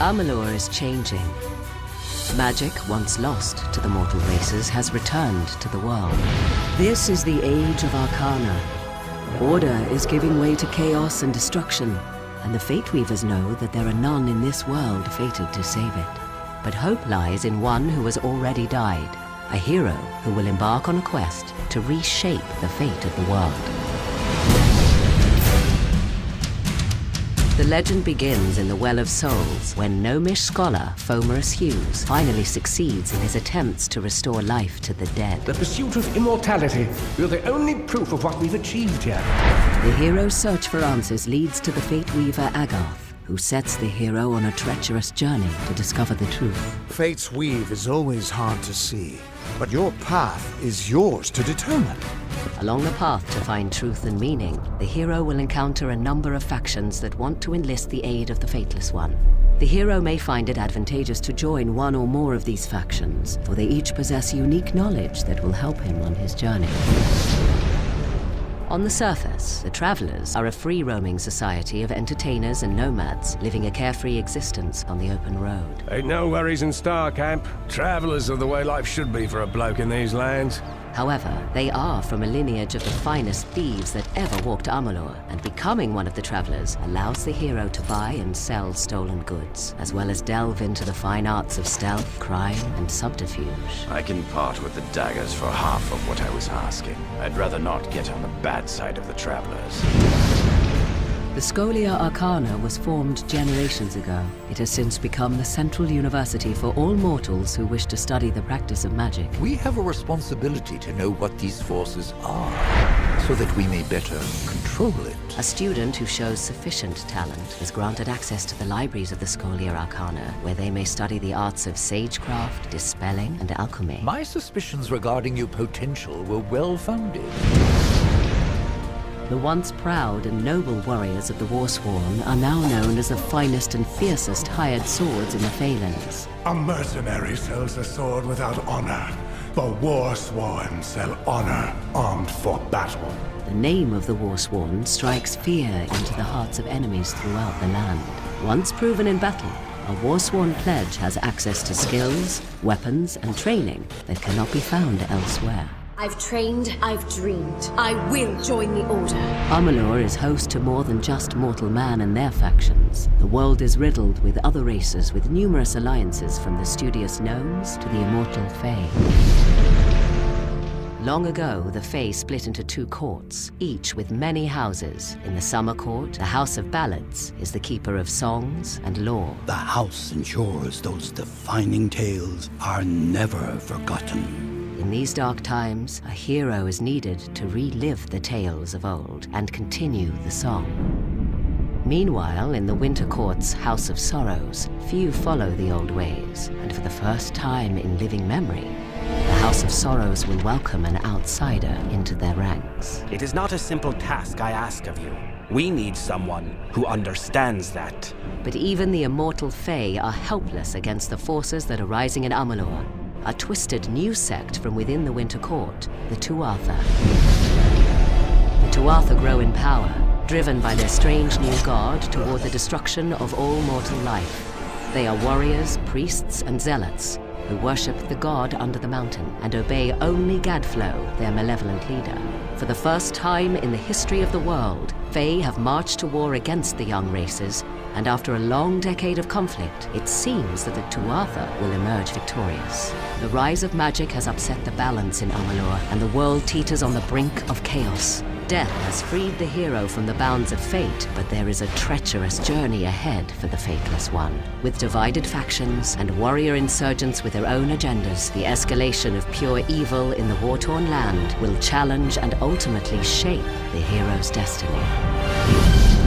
Amalur is changing. Magic, once lost to the mortal races, has returned to the world. This is the age of Arcana. Order is giving way to chaos and destruction, and the Fate Weavers know that there are none in this world fated to save it. But hope lies in one who has already died, a hero who will embark on a quest to reshape the fate of the world. The legend begins in the Well of Souls, when gnomish scholar Fomerus Hughes finally succeeds in his attempts to restore life to the dead. The pursuit of immortality. You're the only proof of what we've achieved here. The hero's search for answers leads to the Fate Weaver Agarth, who sets the hero on a treacherous journey to discover the truth. Fate's weave is always hard to see, but your path is yours to determine. Along the path to find truth and meaning, the hero will encounter a number of factions that want to enlist the aid of the Fateless One. The hero may find it advantageous to join one or more of these factions, for they each possess unique knowledge that will help him on his journey. On the surface, the Travelers are a free-roaming society of entertainers and nomads living a carefree existence on the open road. Ain't no worries in Star Camp. Travelers are the way life should be for a bloke in these lands. However, they are from a lineage of the finest thieves that ever walked Amalur, and becoming one of the Travelers allows the hero to buy and sell stolen goods, as well as delve into the fine arts of stealth, crime, and subterfuge. I can part with the daggers for half of what I was asking. I'd rather not get on the bad side of the Travelers. The Scholia Arcana was formed generations ago. It has since become the central university for all mortals who wish to study the practice of magic. We have a responsibility to know what these forces are, so that we may better control it. A student who shows sufficient talent is granted access to the libraries of the Scholia Arcana, where they may study the arts of sagecraft, dispelling, and alchemy. My suspicions regarding your potential were well-founded. The once proud and noble warriors of the Warsworn are now known as the finest and fiercest hired swords in the Phalanx. A mercenary sells a sword without honor. The Warsworn sell honor armed for battle. The name of the Warsworn strikes fear into the hearts of enemies throughout the land. Once proven in battle, a Warsworn pledge has access to skills, weapons, and training that cannot be found elsewhere. I've trained, I've dreamed. I will join the Order. Amalur is host to more than just mortal man and their factions. The world is riddled with other races with numerous alliances, from the studious gnomes to the immortal Fae. Long ago, the Fae split into two courts, each with many houses. In the Summer Court, the House of Ballads is the keeper of songs and lore. The house ensures those defining tales are never forgotten. In these dark times, a hero is needed to relive the tales of old and continue the song. Meanwhile, in the Winter Court's House of Sorrows, few follow the old ways, and for the first time in living memory, the House of Sorrows will welcome an outsider into their ranks. It is not a simple task I ask of you. We need someone who understands that. But even the immortal Fae are helpless against the forces that are rising in Amalur, a twisted new sect from within the Winter Court, the Tuatha. The Tuatha grow in power, driven by their strange new god toward the destruction of all mortal life. They are warriors, priests, and zealots who worship the god under the mountain and obey only Gadflow, their malevolent leader. For the first time in the history of the world, Fae have marched to war against the young races, and after a long decade of conflict, it seems that the Tuatha will emerge victorious. The rise of magic has upset the balance in Amalur, and the world teeters on the brink of chaos. Death has freed the hero from the bounds of fate, but there is a treacherous journey ahead for the Fateless One. With divided factions and warrior insurgents with their own agendas, the escalation of pure evil in the war-torn land will challenge and ultimately shape the hero's destiny.